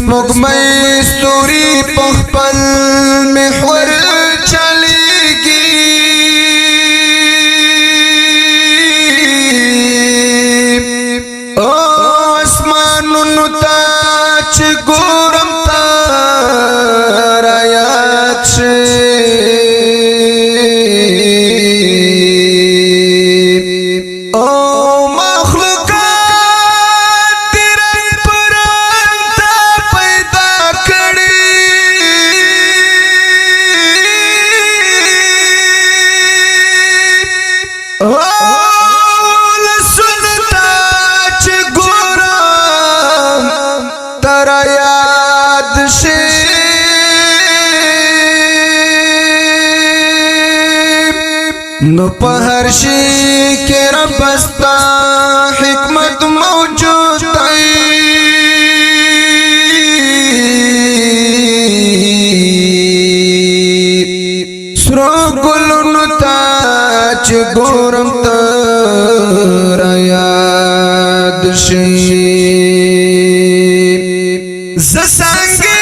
سپوږمۍ ستوري په خپل محور چلیږي او اسمانونو ته چې ګورم ته رایاد شي نو په هر شي کې رب استا حکمت موجود دی سرو ګلونو ته چې ګورم ته رایاد شي زه څنګه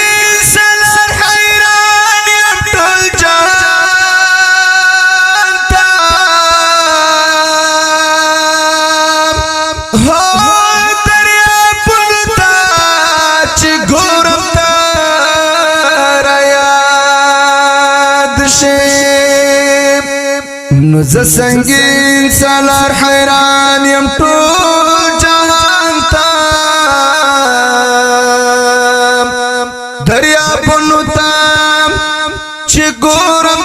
نو زه سنگین سالار حیران یم ټول جهان ته دریابونو ته چې ګورم